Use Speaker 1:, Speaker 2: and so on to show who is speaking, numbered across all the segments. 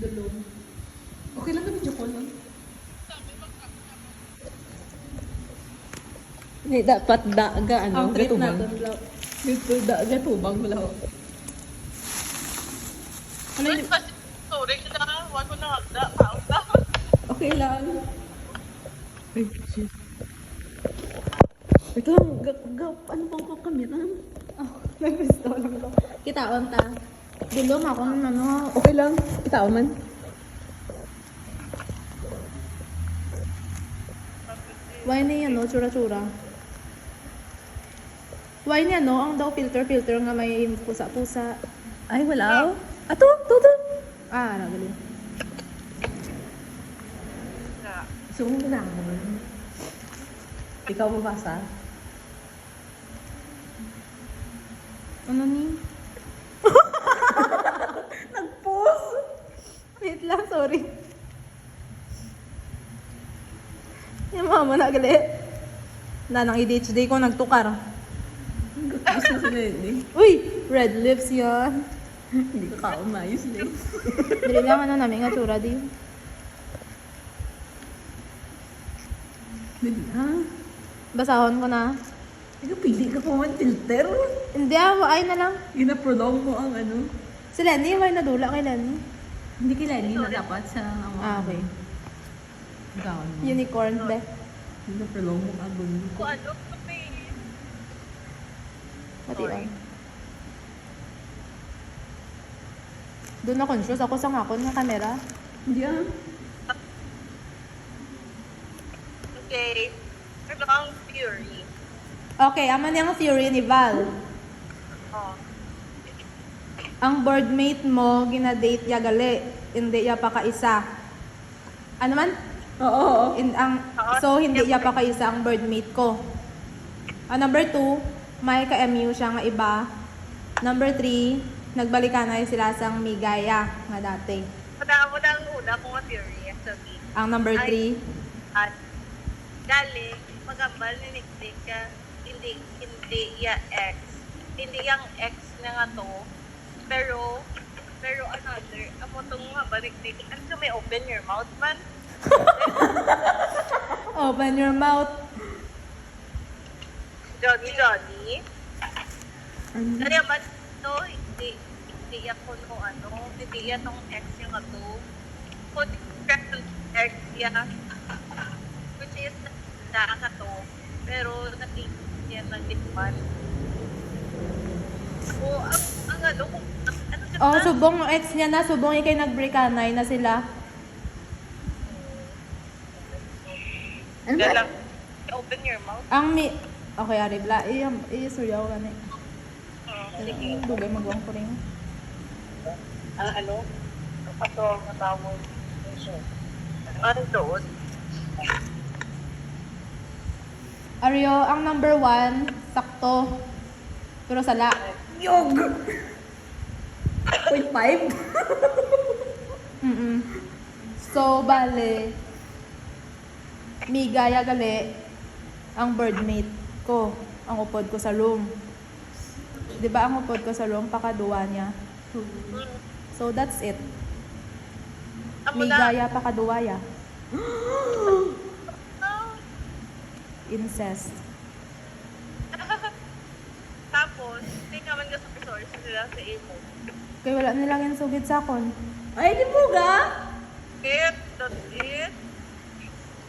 Speaker 1: Dulong. Okay lang ka video call lang.
Speaker 2: May dapat daga, ano?
Speaker 1: Ang trip
Speaker 2: gatubang.
Speaker 1: natin lang. Dito daga tubang mo lang. Ano yun?
Speaker 3: Sorry na, wag ko na hagda.
Speaker 1: Okay lang. Ay, shit. Ito lang, ano bang kakamera?
Speaker 2: Oh, nag-gusto lang ko. Kitaon ta. Dulong ako ng ano.
Speaker 1: Okay lang, itaw man.
Speaker 2: Why na yan, no? Tsura-tsura. Why na, no? Ang daw filter nga may pusa-pusa.
Speaker 1: Ay, wala. Ato, to.
Speaker 2: Ah, nagaling.
Speaker 1: So, na ikaw mabasa?
Speaker 2: Ano ni?
Speaker 1: Nag-pause!
Speaker 2: Wait lang, sorry. Yung mama na gali. Nanang ADHD ko nagtukar.
Speaker 1: Gusto sila yun eh.
Speaker 2: Uy! Red lips yan.
Speaker 1: Hindi ko kaumayos na eh.
Speaker 2: Dili lang ano namin nga tsura di.
Speaker 1: Dali ha?
Speaker 2: Basahon ko na.
Speaker 1: Ikaw, pili ka pa man filter.
Speaker 2: Hindi ay na lang.
Speaker 1: Gina-prolong mo ang ano.
Speaker 2: Si Lenny, may nadula kay Lenny.
Speaker 1: Hindi kay Lenny na dapat sa ang
Speaker 2: Ah, okay.
Speaker 1: gown mo.
Speaker 2: Unicorn be.
Speaker 1: Gina-prolong mo ang gulo.
Speaker 3: Kung ano, kasi
Speaker 2: Pati ba? Doon na conscious ako sa ngakon ng camera.
Speaker 1: Hindi ah.
Speaker 3: okay. Ano ang theory?
Speaker 2: Okay, aman yung theory ni Val.
Speaker 3: Oh.
Speaker 2: Ang boardmate mo, ginadate ya gali. Hindi ya pa kaisa. Ano man?
Speaker 1: Oo.
Speaker 2: So, hindi ya pa kaisa ang boardmate ko. Number 2, may ka-MU siya nga iba. Number 3, nagbalikan na sila sang migaya nga dati.
Speaker 3: Madamo na ang una kong theory, actually.
Speaker 2: Ang number 3,
Speaker 3: At galing, magambal ni Nick ka, hindi ya ex. Hindi yung ex na nga to. Pero another, amo tong nga balik Nick. Ano ka may open your mouth man?
Speaker 2: open your mouth.
Speaker 3: Johnny.
Speaker 1: Ano?
Speaker 3: Kaya ba to, hindi ako no ano, hindi yan tong ex yung ato. Kung ex ya, which is na ka to, pero nag-iisip yan ng litman. So, ang ano, kung ano ka
Speaker 2: Oh, subong ex niya na, subong ikay nagbreakanay na sila.
Speaker 1: Ano ba?
Speaker 3: Galang, open your mouth.
Speaker 2: Okay, Aribla, i-suryaw ka na.
Speaker 3: Sige.
Speaker 2: Dugay magawang ko rin.
Speaker 3: Ano? Pato ang matawag. Ano doon?
Speaker 2: Aryo, ang number 1, sakto. Pero sala.
Speaker 1: Yog! 0.5?
Speaker 2: So, bale, migaya gali ang birdmate ko. Ang upod ko sa room. Di ba ang upod ko sa room, pakaduwa niya. So, that's it.
Speaker 3: Amo na.
Speaker 2: Migaya pakaduwaya. Incest.
Speaker 3: Tapos, hindi naman ka sa resource sila sa imo.
Speaker 2: Kaya wala nilang yan sugid sa akon.
Speaker 1: Ay, di mo ga?
Speaker 3: That's it.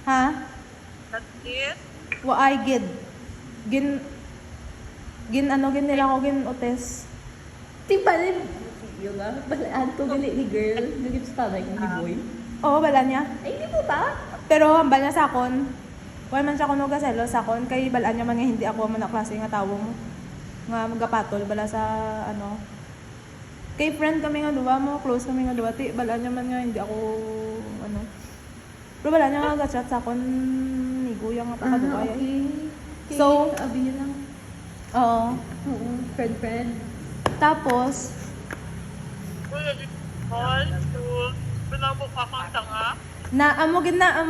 Speaker 2: Ha?
Speaker 3: That's it.
Speaker 2: Wa ay gid. Gin nila ako gin otes.
Speaker 1: Di ba rin? Yung ga? Balaan to gali ni girl. Nagip sa tanay ni boy.
Speaker 2: Oo, bala niya.
Speaker 1: Ay, di mo ta?
Speaker 2: Pero hambal niya sa akon. Wala man siya kuno gaselo sa akon kay balaan niya man nga hindi ako man klase nga tawo mo. Nga magapatol bala sa ano. Kay friend kami nga duwa mo, close kami nga duwa. Ti balaan niya man nga hindi ako ano. Pero balaan niya nga gachat sa akon ni Guya nga pakaduwa.
Speaker 1: Okay.
Speaker 2: So,
Speaker 1: abi niya lang.
Speaker 2: Oo.
Speaker 1: Oo, friend.
Speaker 2: Tapos,
Speaker 3: Kuya, call to pinabok ako ang tanga.
Speaker 2: amo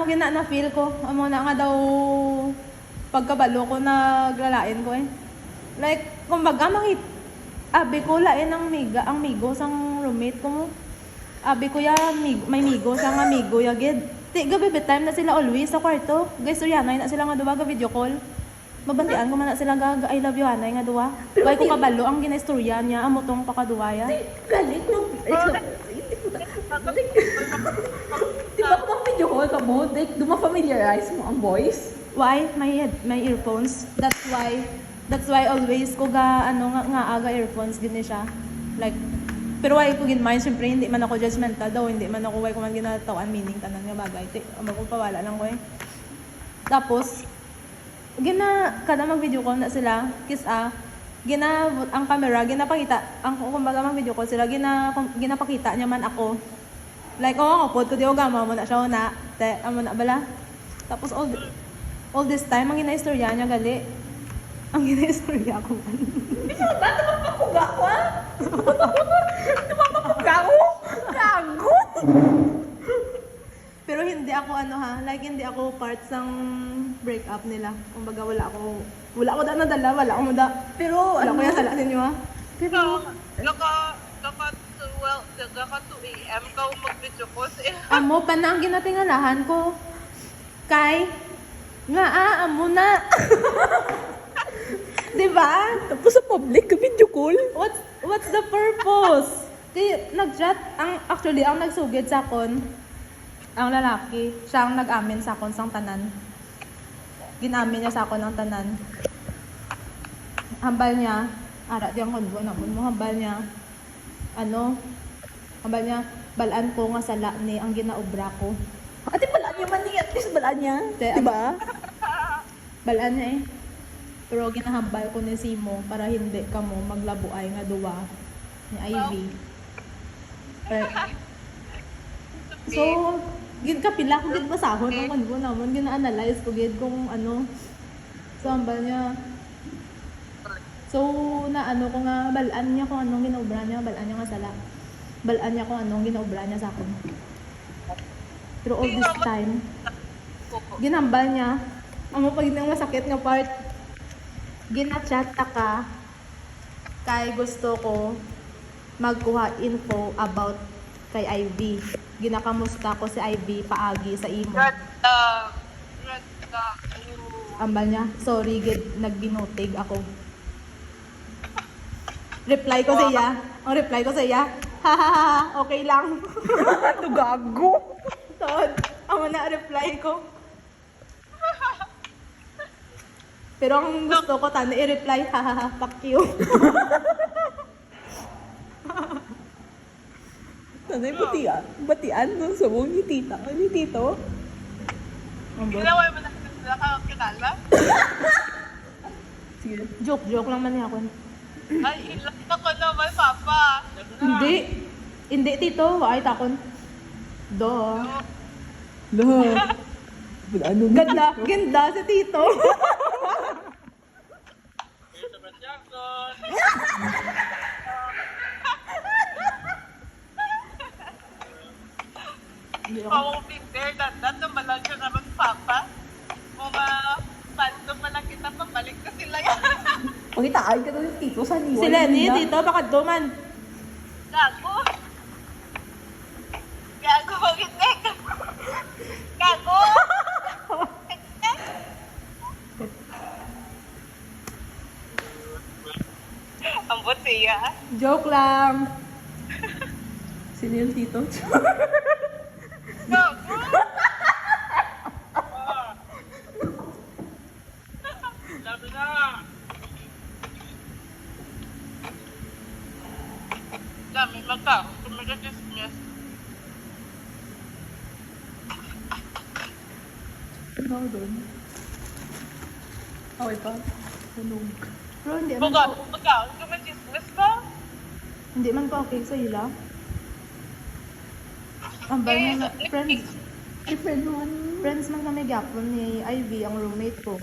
Speaker 2: gina na feel ko. Amo na nga daw pagkabalo ko naglalain ko eh. Like, kumbaga abi ko lain ang migo sang roommate ko mo. Abi ko ya, may migo siya nga migo ya gid. Ti gabi time na sila always sa kwarto. Guys, suryanay na sila nga duwa ga video call. Mabantian ko man na sila ga I love you anay nga duwa. Kay ko kabalo ang ginaistorya niya amo tong pakaduwa ya.
Speaker 1: Galit mo. Di ba kung video call ka mo, like, duma-familiarize mo ang voice?
Speaker 2: Why? My earphones. That's why always ko ga ano nga aga earphones gini siya. Like pero why ko gin mind syempre hindi man ako judgmental daw, hindi man ako why ko man ginatawan meaning tanan nga bagay. Amo ko pawala lang ko eh. Tapos kada mag video call na sila, ang camera ginapakita ang kumbaga mag video call sila ginapakita niya man ako. Like ako pod ko di ko gama mo na siya na te amo na bala. Tapos all this time ang ginaistorya niya gali. Ang ginaistorya ko man.
Speaker 1: Ba't mapakuga ko ah? Mapakuga ko? Gago!
Speaker 2: Pero hindi ako like hindi ako part ng breakup nila. Kumbaga wala ako nadala, wala ako muda.
Speaker 1: Pero
Speaker 2: Wala ko yung sala ninyo ha.
Speaker 3: Pero, naka 2 a.m. ka mag-video ko sa
Speaker 2: Amo pa na ang ginatingalahan ko. Kay amo na. 'Di ba?
Speaker 1: tapos sa public, video call.
Speaker 2: What's the purpose? Nag-chat actually ang nagsugid sa kon ang lalaki, siya ang nag-amin sa kon sang tanan. Ginamin niya sa kon ang tanan. Hambal niya, ara diyang konbo namon mo hambal niya. Hambal niya, balaan ko nga sala ni ang ginaobra ko.
Speaker 1: Ate, balaan niya man niya. At least balaan niya.
Speaker 2: Te,
Speaker 1: Diba?
Speaker 2: Balaan niya eh. Pero ginahambal ko ni Simo para hindi ka mo maglabuay nga duwa ni Ivy. So, kapila ko gid basahon ang kanbo namon gina-analyze ko gid kung ano. So hambal niya. So ko nga balaan niya kung anong ginaobra niya, balaan niya nga sala. Balaan niya kung anong ginaobra niya sa akin. Pero all this time, ginambal niya. Amo pag nang masakit nga part, gina-chat ka kay gusto ko magkuha info about kay Ivy. Ginakamusta ko si Ivy paagi sa imo. Ambal niya, sorry gid nagbinutig ako. Reply ko sa iya. Ang reply ko sa iya, hahaha, okay lang.
Speaker 1: Ano gago?
Speaker 2: Tod, amo na reply ko. Pero ang gusto ko tani i-reply, hahaha, fuck you.
Speaker 1: Tanay batian doon sa buong ni tita. Ni tito.
Speaker 3: Ginawa mo na sila kakilala?
Speaker 1: Sige.
Speaker 2: Joke lang man niya ako.
Speaker 3: Ay, ilang ako naman, Papa.
Speaker 2: Hindi tito, ay takon. Do.
Speaker 1: Ano?
Speaker 2: Ganda si tito.
Speaker 3: Ako prepare that naman lang siya naman, Papa. Mga pando pa lang kita, pabalik na sila yan.
Speaker 1: Pangitaan ka doon tito sa niwan.
Speaker 2: Sila ni tito, baka duman.
Speaker 3: Gago. Gago, hindi. Gago. Ang buti ah.
Speaker 2: Joke lang.
Speaker 1: Sino yung tito?
Speaker 3: Gago. Labi na. Dami magka. Kumagka-dismiss.
Speaker 1: Ano doon? Okay pa? Tunog.
Speaker 2: Pero hindi man
Speaker 3: Baga,
Speaker 2: po,
Speaker 3: kumagka-dismiss ba?
Speaker 2: hindi man po okay sa ila. Ang ba niya,
Speaker 1: Different one.
Speaker 2: friends man kami gapon ni Ivy, ang roommate ko.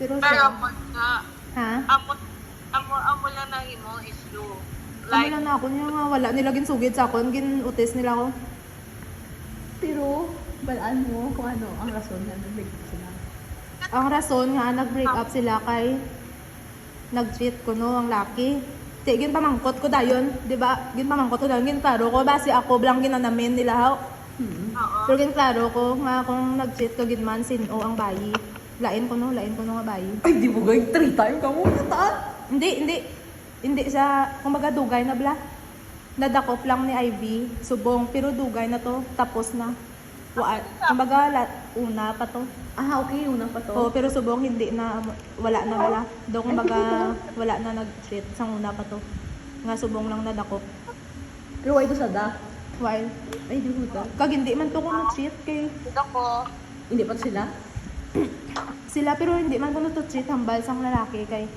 Speaker 2: Pero
Speaker 3: Pero
Speaker 2: siya,
Speaker 3: ako na,
Speaker 2: ha?
Speaker 3: amo lang na imong issue.
Speaker 2: Like,
Speaker 3: Like,
Speaker 2: lang na ako niya nga, wala nila ginsugid sa akon, ginutis nila ako.
Speaker 1: Pero, balaan mo kung ano ang rason na nag-break sila.
Speaker 2: Ang rason nga nag-break up sila kay nag-cheat ko no, ang laki. Ti, gin pamangkot ko dayon, di ba? Gin pamangkot ko dayon, gin klaro ko, basi ako, blang ginanamin nila, ha?
Speaker 3: Oo.
Speaker 2: Pero gin klaro ko, nga kung nag-cheat ko, gin man, sino ang bayi. Lain ko no nga bayi.
Speaker 1: Ay, di mo gawin 3 times ka mo. Nataan.
Speaker 2: Hindi sa, kumbaga dugay na bla. Nadakop lang ni Ivy, subong, pero dugay na to, tapos na. Kumbaga, una pa to.
Speaker 1: Ah, okay. Una pa to.
Speaker 2: Oo, pero subong hindi na, wala na bala. Daw kumbaga, wala na nag-cheat, sang una pa to. Nga subong lang nadakop.
Speaker 1: Pero why to sa da?
Speaker 2: While,
Speaker 1: Ay, di mo ta.
Speaker 2: kag hindi man to ko na-cheat kay
Speaker 3: Dito ko.
Speaker 1: Hindi pa to sila?
Speaker 2: sila, pero hindi man ko na-cheat, hambal sang lalaki kay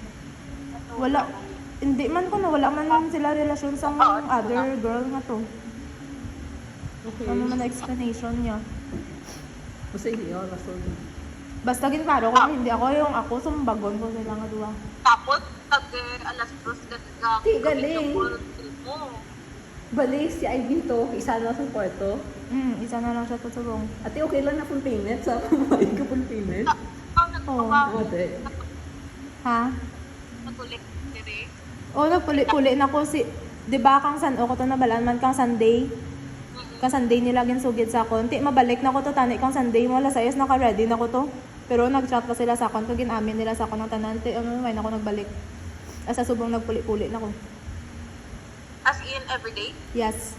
Speaker 2: wala, hindi man ko na, wala man sila relasyon sa other girl nga to.
Speaker 1: Okay.
Speaker 2: Ano man na explanation niya.
Speaker 1: Basta hindi yun. Rason.
Speaker 2: Basta ginklaro ko, hindi ako yung ako, sumbagon ko sila nga duwa.
Speaker 3: Tapos, pag alas 2 ka
Speaker 1: Di, galing.
Speaker 3: mo.
Speaker 1: Bali, si Ivy to. Isa na sa kwarto.
Speaker 2: Isa na lang siya to subong.
Speaker 1: Ate, okay lang na full payment sa pamahin ko full payment.
Speaker 3: Ikaw nagpapa,
Speaker 1: Ate.
Speaker 2: Ha?
Speaker 3: nagulik dire.
Speaker 2: O, nagpuli-puli na ko si, di ba kang o ko to nabalaan man kang Sunday? Kang Sunday nila ginsugid sa akon. Ti, mabalik na ko to, tani kang Sunday mo, alas 6 naka-ready na ko to. Pero nag-chat pa sila sa akon, to ginamin nila sa akon ng tanan. Ti, may na ko nagbalik. Asa subong nagpuli-puli na ko.
Speaker 3: As in, everyday.
Speaker 2: Yes.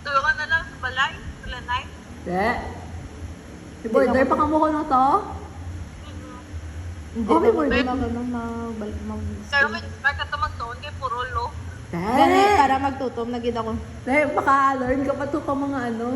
Speaker 3: Tuyo ka na lang sa balay, sa lanay.
Speaker 1: De. I-border pa ka mo ko na to?
Speaker 2: Hindi
Speaker 1: Oh, may
Speaker 2: na
Speaker 1: word.
Speaker 2: ko ganun mag
Speaker 3: Pero may expect ka magtuon kay puro lo.
Speaker 1: De.
Speaker 2: Gani, para magtutom na gid ako.
Speaker 1: De, baka learn ka pa to ka mga ano.